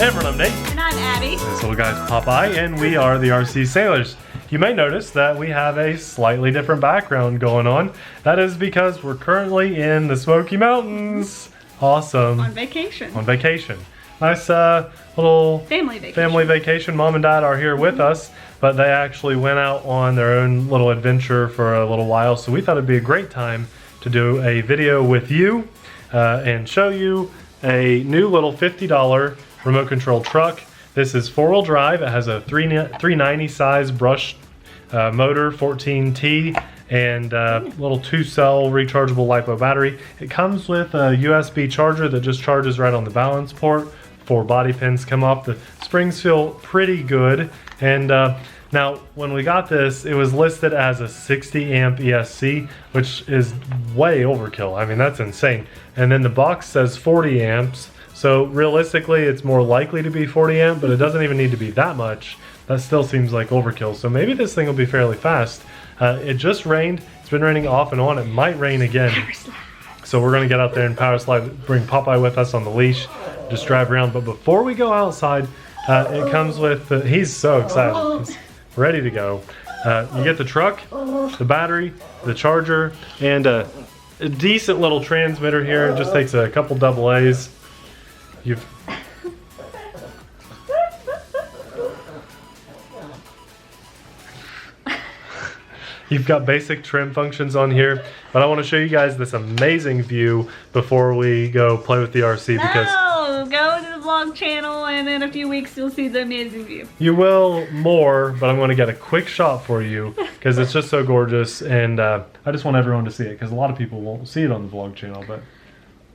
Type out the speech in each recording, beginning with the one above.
Hey everyone, I'm Nate. And I'm Abby. This little guy's Popeye, and we are the RC Sailors. You may notice that we have a slightly different background going on. That is because we're currently in the Smoky Mountains. Awesome. On vacation. On vacation. Nice little Family vacation. Family vacation. Mom and Dad are here with us, but they actually went out on their own little adventure for a little while, so we thought it'd be a great time to do a video with you and show you a new little $50 remote control truck. This is 4-wheel drive. It has a 390 size brushed motor, 14T, and little 2-cell rechargeable LiPo battery. It comes with a USB charger that just charges right on the balance port. 4 body pins come up. The springs feel pretty good. And now, when we got this, it was listed as a 60 amp ESC, which is way overkill. I mean, that's insane. And then the box says 40 amps. So realistically, it's more likely to be 40 amp, but it doesn't even need to be that much. That still seems like overkill. So maybe this thing will be fairly fast. It just rained. It's been raining off and on. It might rain again. So we're gonna get out there and power slide, bring Popeye with us on the leash, just drive around. But before we go outside, it comes with, he's so excited. He's ready to go. You get the truck, the battery, the charger, and a decent little transmitter here. It just takes a couple AA's. You've got basic trim functions on here, but I want to show you guys this amazing view before we go play with the RC because go to the vlog channel and in a few weeks you'll see the amazing view. You will more, but I'm going to get a quick shot for you because it's just so gorgeous, and I just want everyone to see it because a lot of people won't see it on the vlog channel,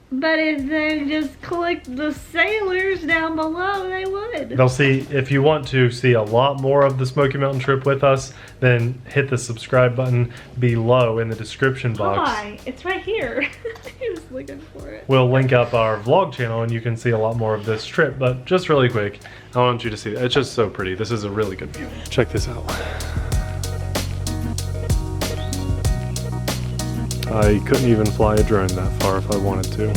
but if they just click the Sailors down below, they would. They'll see, if you want to see a lot more of the Smoky Mountain trip with us, then hit the subscribe button below in the description box. Why? It's right here. He was looking for it. We'll link up our vlog channel and you can see a lot more of this trip, but just really quick, I want you to see it. It's just so pretty. This is a really good view. Check this out. I couldn't even fly a drone that far if I wanted to.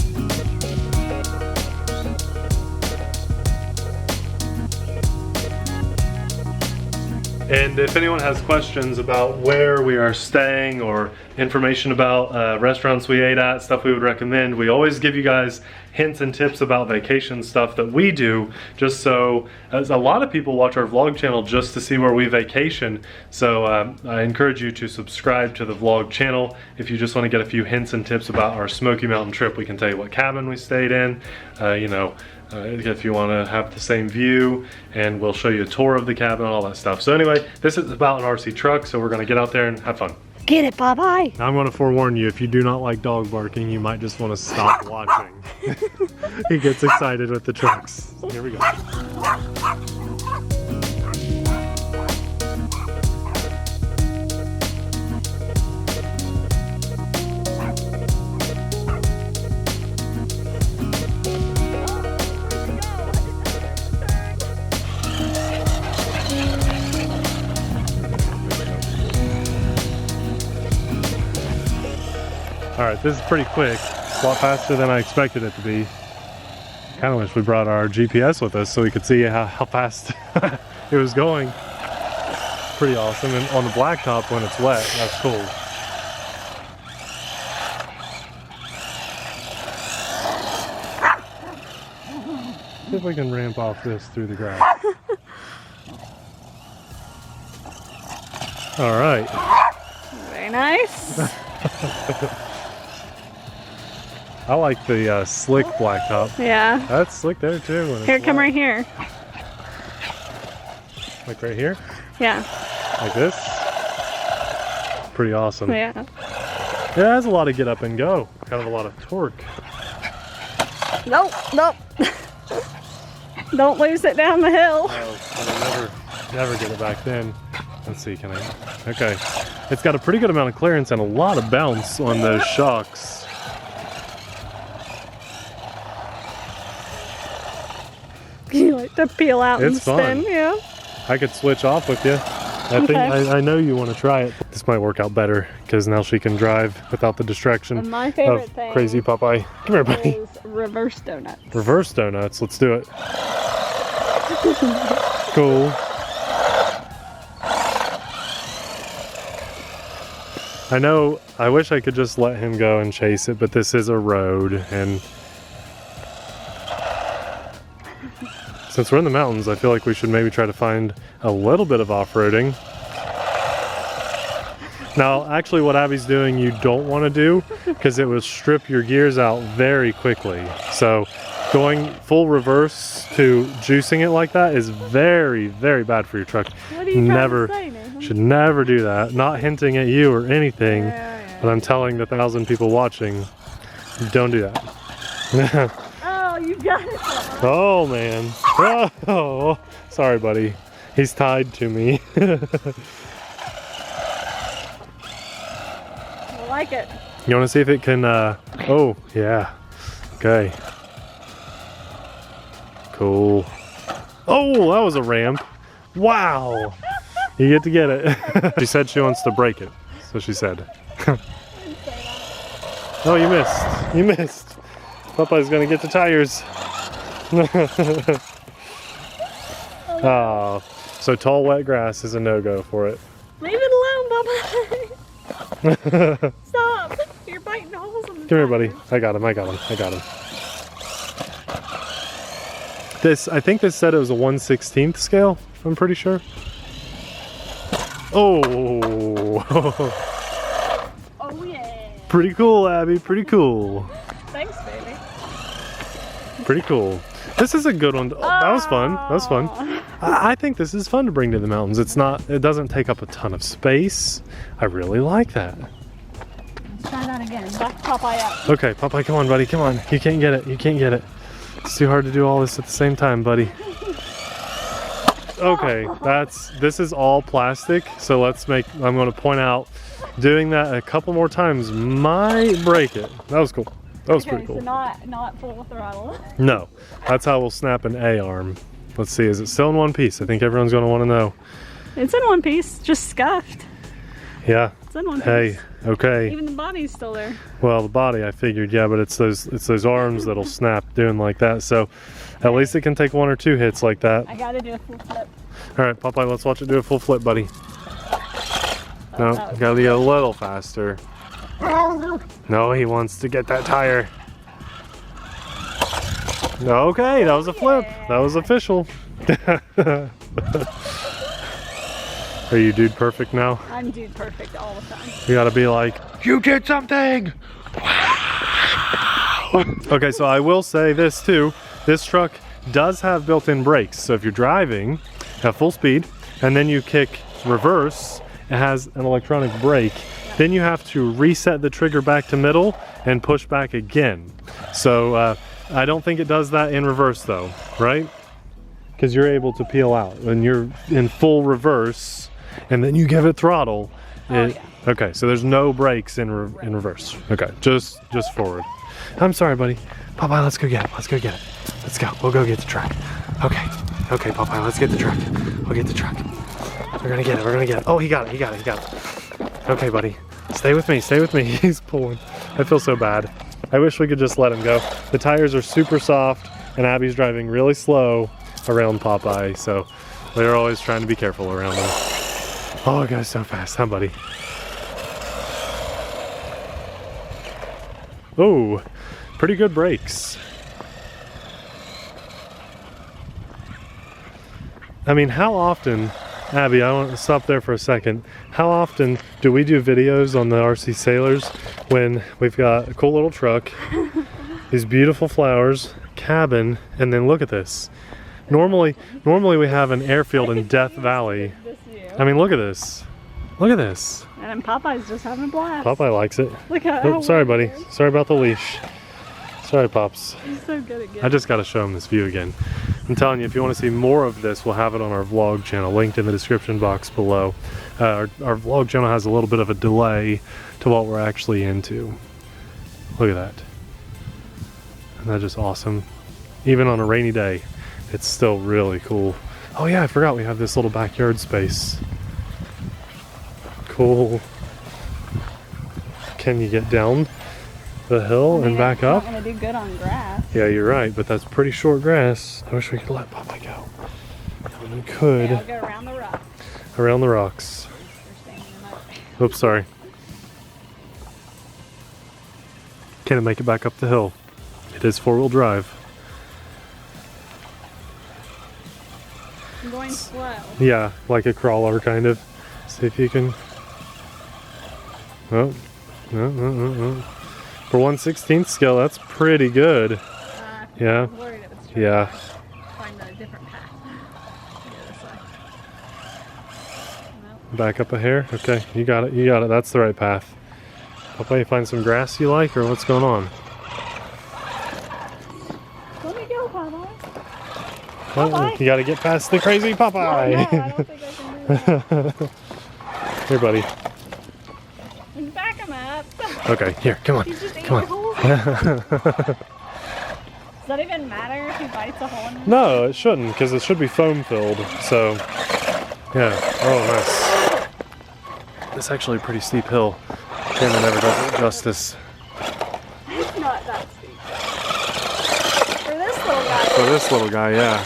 And if anyone has questions about where we are staying or information about restaurants we ate at, stuff we would recommend, we always give you guys hints and tips about vacation stuff that we do, just so, as a lot of people watch our vlog channel just to see where we vacation. So I encourage you to subscribe to the vlog channel if you just want to get a few hints and tips about our Smoky Mountain trip. We can tell you what cabin we stayed in, you know, if you want to have the same view, and we'll show you a tour of the cabin and all that stuff. So anyway, this is about an RC truck, so we're going to get out there and have fun. Get it, bye-bye. Now I'm going to forewarn you, if you do not like dog barking, you might just want to stop watching. He gets excited with the trucks. Here we go. Alright, this is pretty quick. It's a lot faster than I expected it to be. Kind of wish we brought our GPS with us so we could see how fast it was going. Pretty awesome. And on the blacktop when it's wet, that's cool. See if we can ramp off this through the grass. Alright. Very nice. I like the slick blacktop. Yeah. That's slick there too. Here, come right here. Like right here? Yeah. Like this? Pretty awesome. Yeah. Yeah, it has a lot of get up and go. Kind of a lot of torque. Nope, nope. Don't lose it down the hill. Oh, never get it back then. Let's see, can I? Okay. It's got a pretty good amount of clearance and a lot of bounce on those shocks. You like to peel out and It's fun. spin, yeah. I could switch off with you. I know you want to try it. This might work out better because now she can drive without the distraction And my favorite of thing crazy Popeye. Come here, buddy. is reverse donuts. Reverse donuts. Let's do it. Cool. I know, I wish I could just let him go and chase it, but this is a road, and since we're in the mountains, I feel like we should maybe try to find a little bit of off-roading. Now, actually what Abby's doing you don't want to do, because it will strip your gears out very quickly. So going full reverse to juicing it like that is very, very bad for your truck. What are you trying to say, Nathan? Should never do that. Not hinting at you or anything, Yeah. but I'm telling the 1,000 people watching, don't do that. Oh, you got it. Oh man. Oh, sorry buddy. He's tied to me. I like it. You want to see if it can, oh yeah. Okay. Cool. Oh, that was a ramp. Wow. You get to get it. She said she wants to break it. So she said. Oh, you missed. You missed. Papa's gonna get the tires. Oh, so tall wet grass is a no-go for it. Leave it alone, Bubba. Stop. You're biting holes in the Come here, buddy. tires. I got him. I got him. I got him. This, I think this said it was a 1/16 scale. I'm pretty sure. Oh. Oh, yeah. Pretty cool, Abby. Pretty cool. Thanks, baby. Pretty cool. This is a good one. Oh, that was fun. That was fun. I think this is fun to bring to the mountains. It's not, it doesn't take up a ton of space. I really like that. Let's try that again. Back Popeye up. Okay, Popeye, come on, buddy. Come on. You can't get it. You can't get it. It's too hard to do all this at the same time, buddy. Okay, this is all plastic. So I'm going to point out, doing that a couple more times might break it. That was cool. That was pretty cool. So not full throttle. No, that's how we'll snap an A arm. Let's see, is it still in one piece? I think everyone's going to want to know. It's in one piece, just scuffed. Yeah. It's in one piece. Hey, okay. Even the body's still there. Well, the body I figured, yeah, but it's those arms that'll snap doing like that. So at least it can take 1 or 2 hits like that. I gotta do a full flip. All right, Popeye, let's watch it do a full flip, buddy. No, gotta be a little faster. No, he wants to get that tire. Okay, that was a flip. That was official. Are you dude perfect now? I'm dude perfect all the time. You gotta be like, you did something! Okay, so I will say this too. This truck does have built-in brakes. So if you're driving at full speed and then you kick reverse, it has an electronic brake. Then you have to reset the trigger back to middle and push back again. So I don't think it does that in reverse though, right? Because you're able to peel out when you're in full reverse and then you give it throttle. Okay, so there's no brakes in reverse. Okay, just forward. I'm sorry, buddy. Popeye, let's go get it. Let's go get it. Let's go. We'll go get the truck. Okay, Popeye, let's get the truck. We'll get the truck. We're gonna get it. We're gonna get it. Oh, he got it. He got it. He got it. Okay, buddy. Stay with me. Stay with me. He's pulling. I feel so bad. I wish we could just let him go. The tires are super soft, and Abby's driving really slow around Popeye, so we're always trying to be careful around him. Oh, it goes so fast, huh, buddy? Oh, pretty good brakes. I mean, how often, Abby, I want to stop there for a second. How often do we do videos on the RC Sailors when we've got a cool little truck, these beautiful flowers, cabin, and then look at this. Normally we have an airfield in Death Valley. I mean, look at this. Look at this. And Popeye's just having a blast. Popeye likes it. Look at Oh, sorry, buddy. Sorry about the leash. Sorry, Pops. He's so good at getting. I just got to show him this view again. I'm telling you, if you want to see more of this, we'll have it on our vlog channel, linked in the description box below. Our vlog channel has a little bit of a delay to what we're actually into. Look at that. Isn't that just awesome? Even on a rainy day, it's still really cool. Oh yeah, I forgot we have this little backyard space. Cool. Can you get down the hill and back up? Not gonna do good on grass. Yeah, you're right, but that's pretty short grass. I wish we could let Popeye go. You could. Okay, I'll go around the rock. Around the rocks. You're standing in my way. Oops, sorry. Can't make it back up the hill. It is 4-wheel drive. I'm going slow. Yeah, like a crawler kind of. See if you can. Oh, no. For 1/16 scale, that's pretty good. Yeah. I was worried it was Yeah. find a different path. Go this way. Nope. Back up a hair. Okay, you got it. You got it. That's the right path. Hopefully you find some grass you like, or what's going on? Let me go, Popeye. Well, Popeye. you got to get past the crazy Popeye. No, I don't think I can do that. Here, buddy. Back him up. Okay, here, come on. He's just eating Come on. holes. Does that even matter if he bites a hole in it? No, it shouldn't, because it should be foam filled. So, yeah. Oh, nice. It's actually a pretty steep hill. Camera never does it justice. It's not that steep. For this little guy. For this little guy, yeah.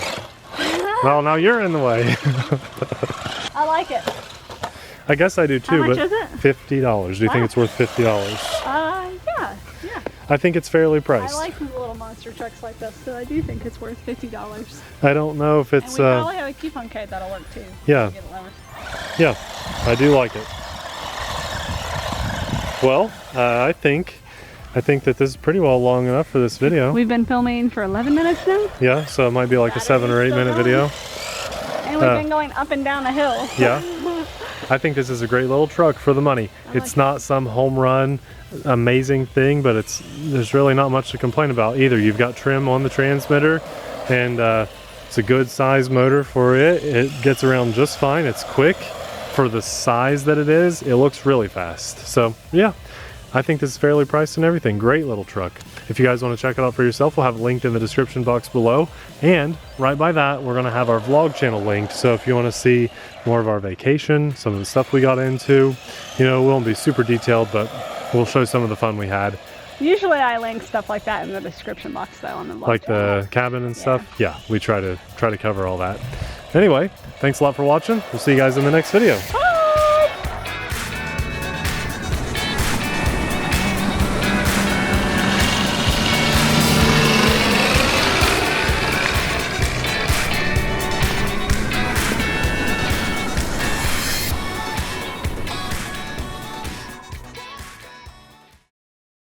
Well, now you're in the way. I like it. I guess I do too, How much but is it? $50. Do you think it's worth $50? Yeah. I think it's fairly I priced. like little monster trucks like this, so I do think it's worth $50. I don't know if And it's we probably have a coupon code that'll work too. Yeah. Get it lower. yeah, I do like it. Well, I think that this is pretty well long enough for this video. We've been filming for 11 minutes now, Yeah, so it might be like a 7 or 8 minute video. and we've been going up and down a hill. Yeah. I think this is a great little truck for the money. It's not some home run amazing thing, but there's really not much to complain about either. You've got trim on the transmitter, and it's a good size motor for it. It gets around just fine. It's quick for the size that it is. It looks really fast. So yeah, I think this is fairly priced and everything. Great little truck. If you guys want to check it out for yourself, we'll have it linked in the description box below. And right by that, we're going to have our vlog channel linked. So if you want to see more of our vacation, some of the stuff we got into, you know, we won't be super detailed, but we'll show some of the fun we had. Usually I link stuff like that in the description box though on the vlog Like channel. the cabin and stuff. Yeah, we try to cover all that. Anyway, thanks a lot for watching. We'll see you guys in the next video.